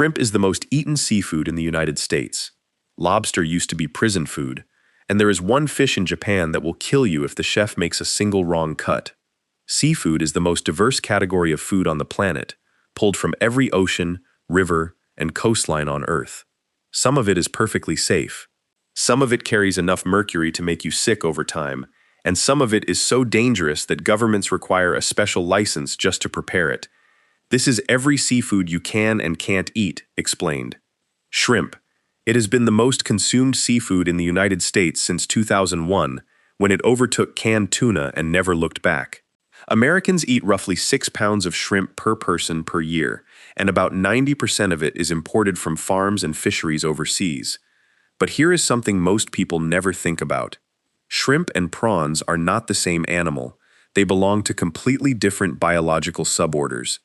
Shrimp is the most eaten seafood in the United States. Lobster used to be prison food, and there is one fish in Japan that will kill you if the chef makes a single wrong cut. Seafood is the most diverse category of food on the planet, pulled from every ocean, river, and coastline on Earth. Some of it is perfectly safe. Some of it carries enough mercury to make you sick over time, and some of it is so dangerous that governments require a special license just to prepare it. This is every seafood you can and can't eat, explained. Shrimp. It has been the most consumed seafood in the United States since 2001, when it overtook canned tuna and never looked back. Americans eat roughly 6 pounds of shrimp per person per year, and about 90% of it is imported from farms and fisheries overseas. But here is something most people never think about. Shrimp and prawns are not the same animal. They belong to completely different biological suborders.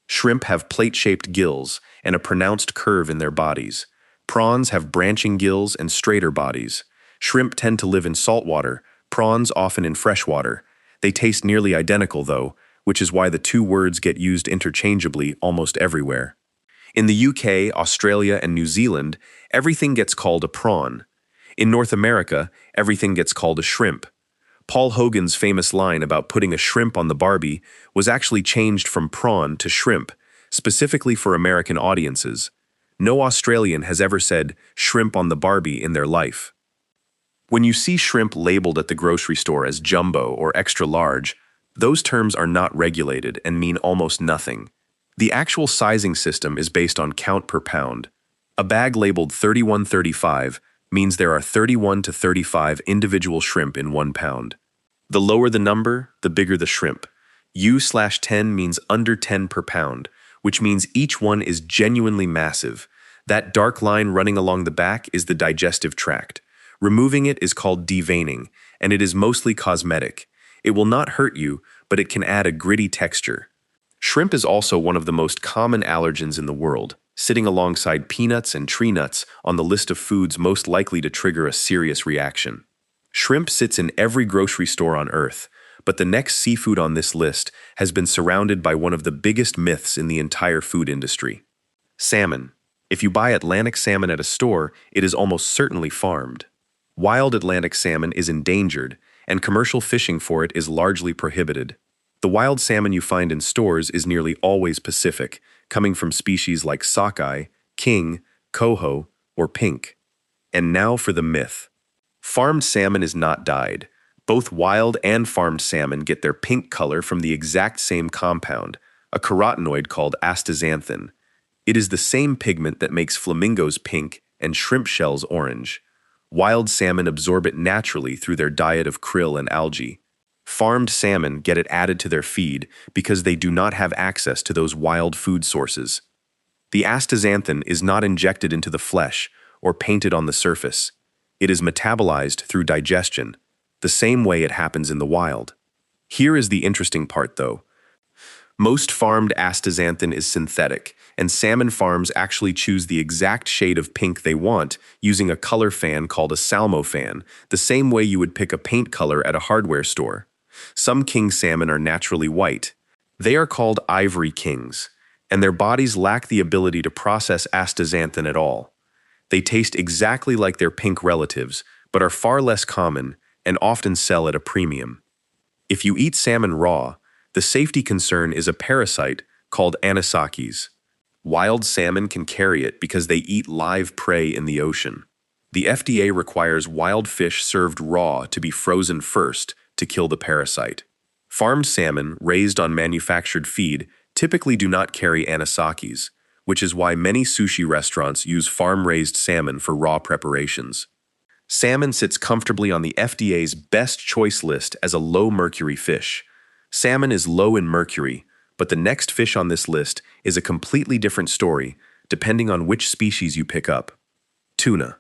Shrimp have plate-shaped gills and a pronounced curve in their bodies. Prawns have branching gills and straighter bodies. Shrimp tend to live in saltwater, prawns often in freshwater. They taste nearly identical, though, which is why the two words get used interchangeably almost everywhere. In the UK, Australia, and New Zealand, everything gets called a prawn. In North America, everything gets called a shrimp. Paul Hogan's famous line about putting a shrimp on the Barbie was actually changed from prawn to shrimp, specifically for American audiences. No Australian has ever said shrimp on the Barbie in their life. When you see shrimp labeled at the grocery store as jumbo or extra large, those terms are not regulated and mean almost nothing. The actual sizing system is based on count per pound. A bag labeled 3135 means there are 31 to 35 individual shrimp in 1 pound. The lower the number, the bigger the shrimp. U/10 means under 10 per pound, which means each one is genuinely massive. That dark line running along the back is the digestive tract. Removing it is called deveining, and it is mostly cosmetic. It will not hurt you, but it can add a gritty texture. Shrimp is also one of the most common allergens in the world, sitting alongside peanuts and tree nuts on the list of foods most likely to trigger a serious reaction. Shrimp sits in every grocery store on Earth, but the next seafood on this list has been surrounded by one of the biggest myths in the entire food industry. Salmon. If you buy Atlantic salmon at a store, it is almost certainly farmed. Wild Atlantic salmon is endangered, and commercial fishing for it is largely prohibited. The wild salmon you find in stores is nearly always Pacific, coming from species like sockeye, king, coho, or pink. And now for the myth. Farmed salmon is not dyed. Both wild and farmed salmon get their pink color from the exact same compound, a carotenoid called astaxanthin. It is the same pigment that makes flamingos pink and shrimp shells orange. Wild salmon absorb it naturally through their diet of krill and algae. Farmed salmon get it added to their feed because they do not have access to those wild food sources. The astaxanthin is not injected into the flesh or painted on the surface. It is metabolized through digestion, the same way it happens in the wild. Here is the interesting part, though. Most farmed astaxanthin is synthetic, and salmon farms actually choose the exact shade of pink they want using a color fan called a Salmo fan, the same way you would pick a paint color at a hardware store. Some king salmon are naturally white. They are called ivory kings, and their bodies lack the ability to process astaxanthin at all. They taste exactly like their pink relatives, but are far less common and often sell at a premium. If you eat salmon raw, the safety concern is a parasite called anisakis. Wild salmon can carry it because they eat live prey in the ocean. The FDA requires wild fish served raw to be frozen first to kill the parasite. Farmed salmon raised on manufactured feed typically do not carry anisakis, which is why many sushi restaurants use farm-raised salmon for raw preparations. Salmon sits comfortably on the FDA's best choice list as a low-mercury fish. Salmon is low in mercury, but the next fish on this list is a completely different story, depending on which species you pick up. Tuna.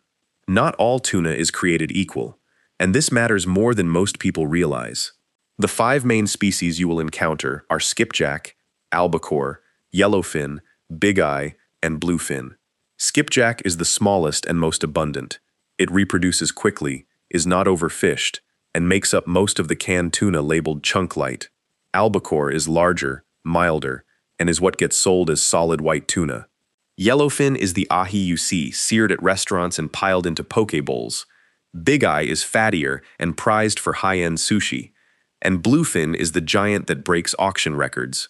Not all tuna is created equal, and this matters more than most people realize. The 5 main species you will encounter are skipjack, albacore, yellowfin, big eye, and bluefin. Skipjack is the smallest and most abundant. It reproduces quickly, is not overfished, and makes up most of the canned tuna labeled chunk light. Albacore is larger, milder, and is what gets sold as solid white tuna. Yellowfin is the ahi you see, seared at restaurants and piled into poke bowls. Big Eye is fattier and prized for high-end sushi. And bluefin is the giant that breaks auction records.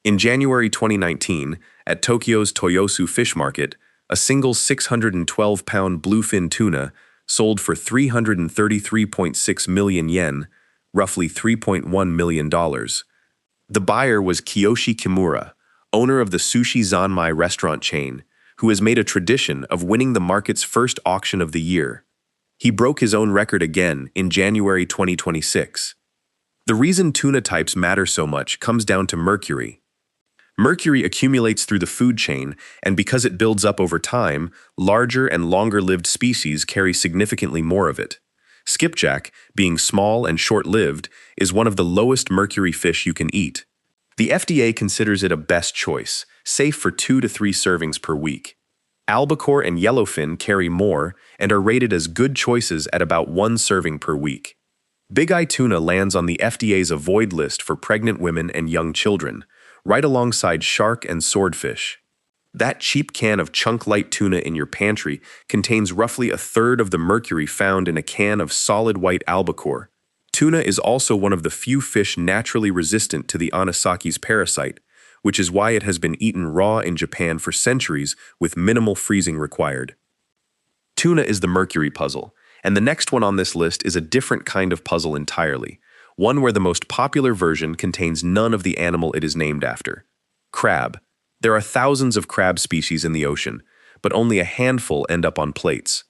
In January 2019, at Tokyo's Toyosu Fish Market, a single 612-pound bluefin tuna sold for 333.6 million yen, roughly $3.1 million. The buyer was Kiyoshi Kimura, owner of the Sushi Zanmai restaurant chain, who has made a tradition of winning the market's first auction of the year. He broke his own record again in January 2026. The reason tuna types matter so much comes down to mercury. Mercury accumulates through the food chain, and because it builds up over time, larger and longer-lived species carry significantly more of it. Skipjack, being small and short-lived, is one of the lowest mercury fish you can eat. The FDA considers it a best choice, safe for 2 to 3 servings per week. Albacore and yellowfin carry more and are rated as good choices at about 1 serving per week. Big Eye tuna lands on the FDA's avoid list for pregnant women and young children, right alongside shark and swordfish. That cheap can of chunk-light tuna in your pantry contains roughly a third of the mercury found in a can of solid white albacore. Tuna is also one of the few fish naturally resistant to the anisaki's parasite, which is why it has been eaten raw in Japan for centuries with minimal freezing required. Tuna is the mercury puzzle, and the next one on this list is a different kind of puzzle entirely, one where the most popular version contains none of the animal it is named after. Crab. There are thousands of crab species in the ocean, but only a handful end up on plates.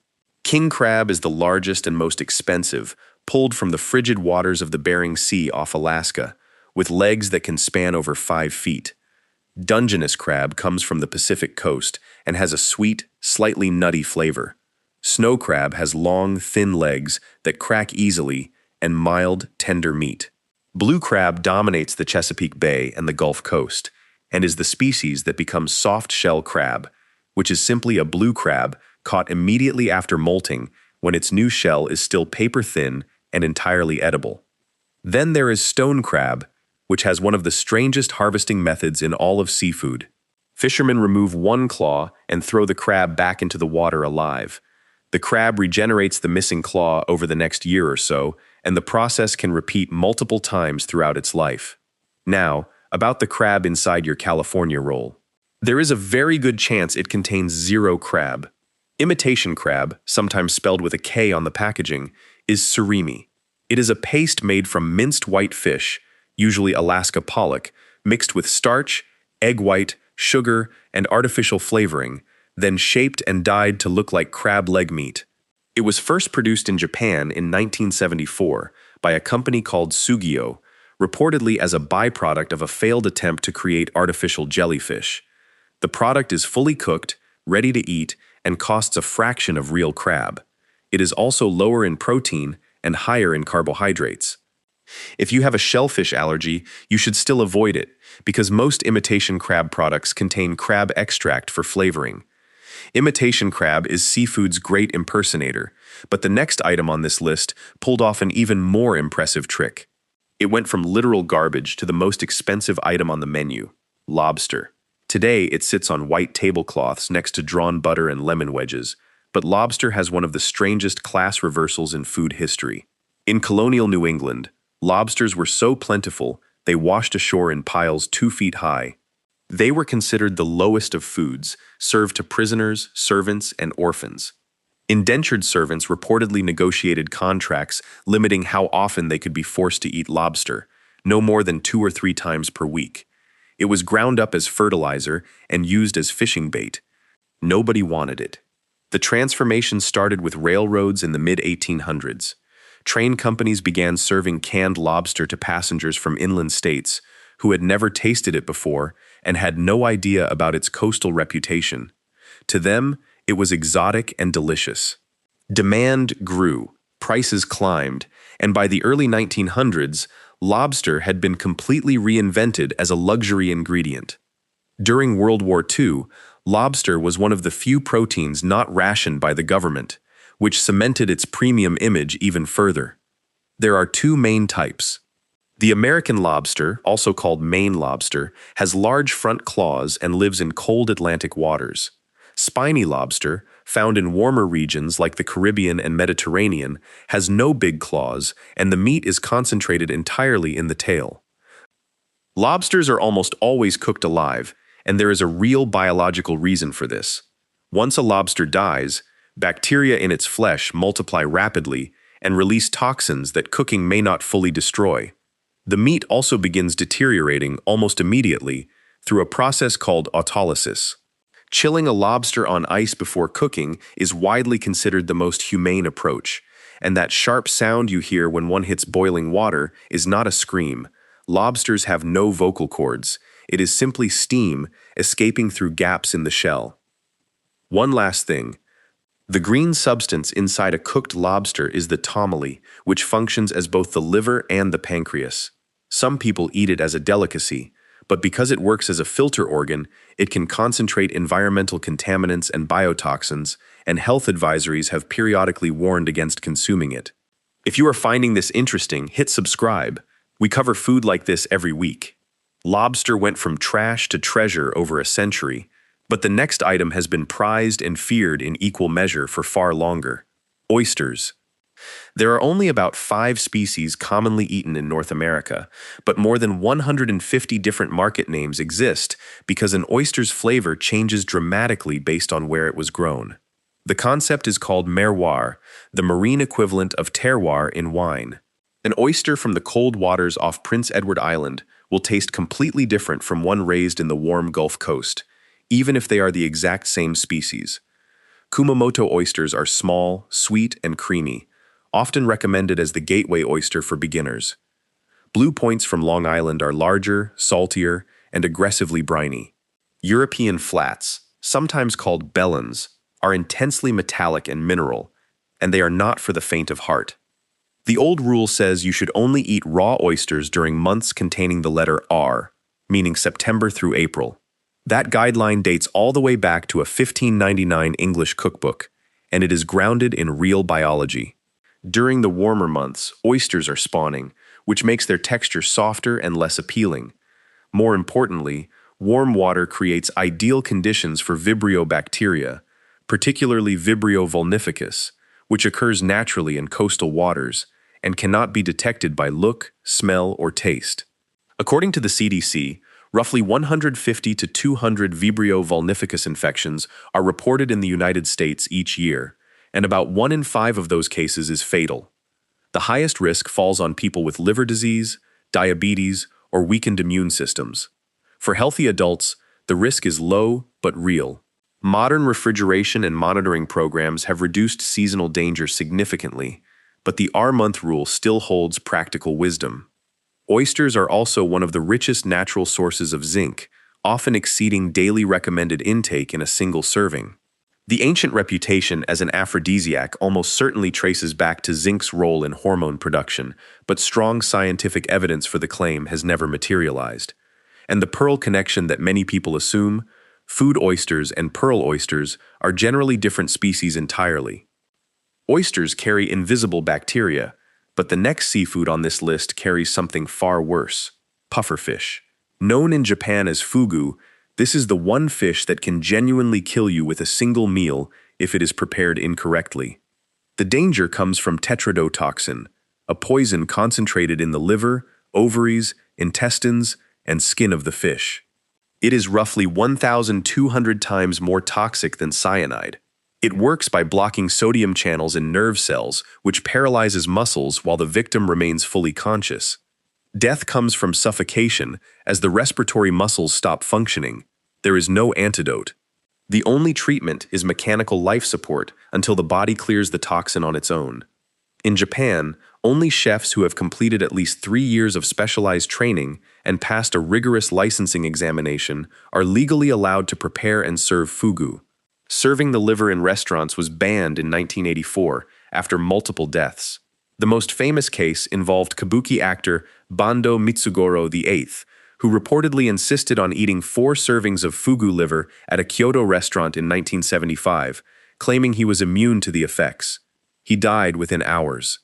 King crab is the largest and most expensive, pulled from the frigid waters of the Bering Sea off Alaska, with legs that can span over 5 feet. Dungeness crab comes from the Pacific coast and has a sweet, slightly nutty flavor. Snow crab has long, thin legs that crack easily and mild, tender meat. Blue crab dominates the Chesapeake Bay and the Gulf Coast, and is the species that becomes soft-shell crab, which is simply a blue crab caught immediately after molting when its new shell is still paper-thin and entirely edible. Then there is stone crab, which has one of the strangest harvesting methods in all of seafood. Fishermen remove one claw and throw the crab back into the water alive. The crab regenerates the missing claw over the next year or so, and the process can repeat multiple times throughout its life. Now, about the crab inside your California roll. There is a very good chance it contains 0 crab. Imitation crab, sometimes spelled with a K on the packaging, is surimi. It is a paste made from minced white fish, usually Alaska pollock, mixed with starch, egg white, sugar, and artificial flavoring, then shaped and dyed to look like crab leg meat. It was first produced in Japan in 1974 by a company called Sugio, reportedly as a byproduct of a failed attempt to create artificial jellyfish. The product is fully cooked, ready to eat, and costs a fraction of real crab. It is also lower in protein and higher in carbohydrates. If you have a shellfish allergy, you should still avoid it, because most imitation crab products contain crab extract for flavoring. Imitation crab is seafood's great impersonator, but the next item on this list pulled off an even more impressive trick. It went from literal garbage to the most expensive item on the menu, lobster. Today, it sits on white tablecloths next to drawn butter and lemon wedges, but lobster has one of the strangest class reversals in food history. In colonial New England, lobsters were so plentiful they washed ashore in piles 2 feet high. They were considered the lowest of foods, served to prisoners, servants, and orphans. Indentured servants reportedly negotiated contracts limiting how often they could be forced to eat lobster, no more than 2 or 3 times per week. It was ground up as fertilizer and used as fishing bait. Nobody wanted it. The transformation started with railroads in the mid-1800s. Train companies began serving canned lobster to passengers from inland states who had never tasted it before and had no idea about its coastal reputation. To them, it was exotic and delicious. Demand grew, prices climbed, and by the early 1900s, lobster had been completely reinvented as a luxury ingredient. During World War II, lobster was one of the few proteins not rationed by the government, which cemented its premium image even further. There are 2 main types. The American lobster, also called Maine lobster, has large front claws and lives in cold Atlantic waters. Spiny lobster, found in warmer regions like the Caribbean and Mediterranean, has no big claws, and the meat is concentrated entirely in the tail. Lobsters are almost always cooked alive, and there is a real biological reason for this. Once a lobster dies, bacteria in its flesh multiply rapidly and release toxins that cooking may not fully destroy. The meat also begins deteriorating almost immediately through a process called autolysis. Chilling a lobster on ice before cooking is widely considered the most humane approach, and that sharp sound you hear when one hits boiling water is not a scream. Lobsters have no vocal cords. It is simply steam escaping through gaps in the shell. One last thing. The green substance inside a cooked lobster is the tomole, which functions as both the liver and the pancreas. Some people eat it as a delicacy, but because it works as a filter organ, it can concentrate environmental contaminants and biotoxins, and health advisories have periodically warned against consuming it. If you are finding this interesting, hit subscribe. We cover food like this every week. Lobster went from trash to treasure over a century, but the next item has been prized and feared in equal measure for far longer. Oysters. There are only about 5 species commonly eaten in North America, but more than 150 different market names exist because an oyster's flavor changes dramatically based on where it was grown. The concept is called merroir, the marine equivalent of terroir in wine. An oyster from the cold waters off Prince Edward Island will taste completely different from one raised in the warm Gulf Coast, even if they are the exact same species. Kumamoto oysters are small, sweet, and creamy, often recommended as the gateway oyster for beginners. Blue points from Long Island are larger, saltier, and aggressively briny. European flats, sometimes called bellons, are intensely metallic and mineral, and they are not for the faint of heart. The old rule says you should only eat raw oysters during months containing the letter R, meaning September through April. That guideline dates all the way back to a 1599 English cookbook, and it is grounded in real biology. During the warmer months, oysters are spawning, which makes their texture softer and less appealing. More importantly, warm water creates ideal conditions for Vibrio bacteria, particularly Vibrio vulnificus, which occurs naturally in coastal waters and cannot be detected by look, smell, or taste. According to the CDC, roughly 150 to 200 Vibrio vulnificus infections are reported in the United States each year, and about 1 in 5 of those cases is fatal. The highest risk falls on people with liver disease, diabetes, or weakened immune systems. For healthy adults, the risk is low but real. Modern refrigeration and monitoring programs have reduced seasonal danger significantly, but the R-month rule still holds practical wisdom. Oysters are also one of the richest natural sources of zinc, often exceeding daily recommended intake in a single serving. The ancient reputation as an aphrodisiac almost certainly traces back to zinc's role in hormone production, but strong scientific evidence for the claim has never materialized. And the pearl connection that many people assume, food oysters and pearl oysters are generally different species entirely. Oysters carry invisible bacteria, but the next seafood on this list carries something far worse: pufferfish. Known in Japan as fugu, this is the one fish that can genuinely kill you with a single meal if it is prepared incorrectly. The danger comes from tetrodotoxin, a poison concentrated in the liver, ovaries, intestines, and skin of the fish. It is roughly 1,200 times more toxic than cyanide. It works by blocking sodium channels in nerve cells, which paralyzes muscles while the victim remains fully conscious. Death comes from suffocation as the respiratory muscles stop functioning. There is no antidote. The only treatment is mechanical life support until the body clears the toxin on its own. In Japan, only chefs who have completed at least 3 years of specialized training and passed a rigorous licensing examination are legally allowed to prepare and serve fugu. Serving the liver in restaurants was banned in 1984 after multiple deaths. The most famous case involved kabuki actor Bando Mitsugoro VIII, who reportedly insisted on eating 4 servings of fugu liver at a Kyoto restaurant in 1975, claiming he was immune to the effects. He died within hours.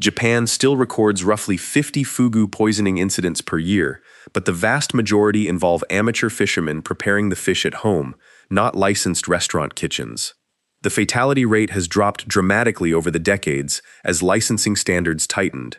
Japan still records roughly 50 fugu poisoning incidents per year, but the vast majority involve amateur fishermen preparing the fish at home, not licensed restaurant kitchens. The fatality rate has dropped dramatically over the decades as licensing standards tightened.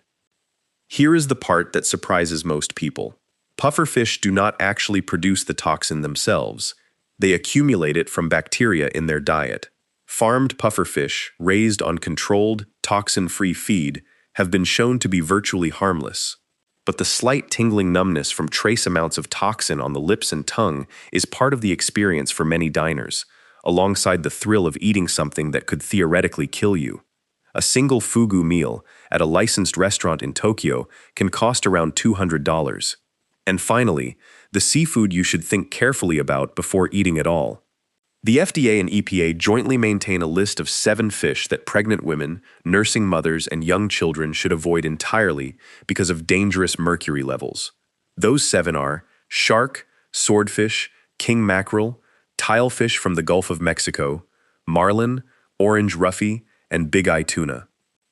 Here is the part that surprises most people. Pufferfish do not actually produce the toxin themselves. They accumulate it from bacteria in their diet. Farmed pufferfish, raised on controlled, toxin-free feed, have been shown to be virtually harmless. But the slight tingling numbness from trace amounts of toxin on the lips and tongue is part of the experience for many diners, alongside the thrill of eating something that could theoretically kill you. A single fugu meal at a licensed restaurant in Tokyo can cost around $200. And finally, the seafood you should think carefully about before eating it all. The FDA and EPA jointly maintain a list of 7 fish that pregnant women, nursing mothers, and young children should avoid entirely because of dangerous mercury levels. Those 7 are shark, swordfish, king mackerel, tilefish from the Gulf of Mexico, marlin, orange roughy, and big-eye tuna.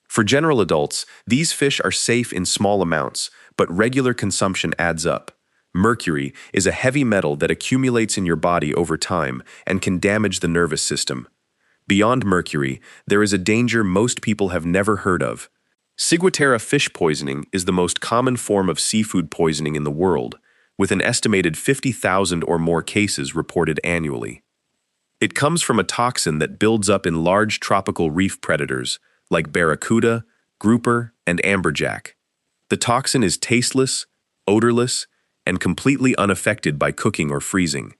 For general adults, these fish are safe in small amounts, but regular consumption adds up. Mercury is a heavy metal that accumulates in your body over time and can damage the nervous system. Beyond mercury, there is a danger most people have never heard of. Ciguatera fish poisoning is the most common form of seafood poisoning in the world, with an estimated 50,000 or more cases reported annually. It comes from a toxin that builds up in large tropical reef predators like barracuda, grouper, and amberjack. The toxin is tasteless, odorless, and completely unaffected by cooking or freezing.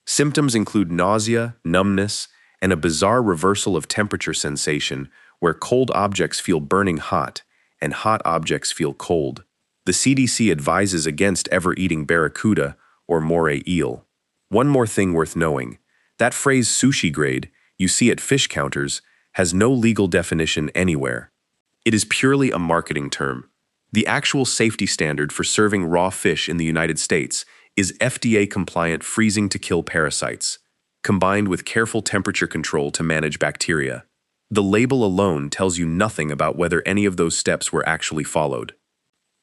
Symptoms include nausea, numbness, and a bizarre reversal of temperature sensation where cold objects feel burning hot and hot objects feel cold. The CDC advises against ever eating barracuda or moray eel. One more thing worth knowing, that phrase sushi grade you see at fish counters has no legal definition anywhere. It is purely a marketing term. The actual safety standard for serving raw fish in the United States is FDA-compliant freezing to kill parasites, combined with careful temperature control to manage bacteria. The label alone tells you nothing about whether any of those steps were actually followed.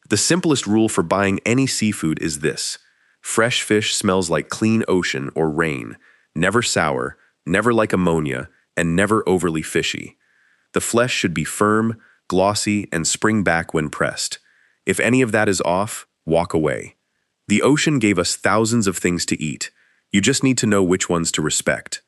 The simplest rule for buying any seafood is this: fresh fish smells like clean ocean or rain, never sour, never like ammonia, and never overly fishy. The flesh should be firm, glossy, and spring back when pressed. If any of that is off, walk away. The ocean gave us thousands of things to eat. You just need to know which ones to respect.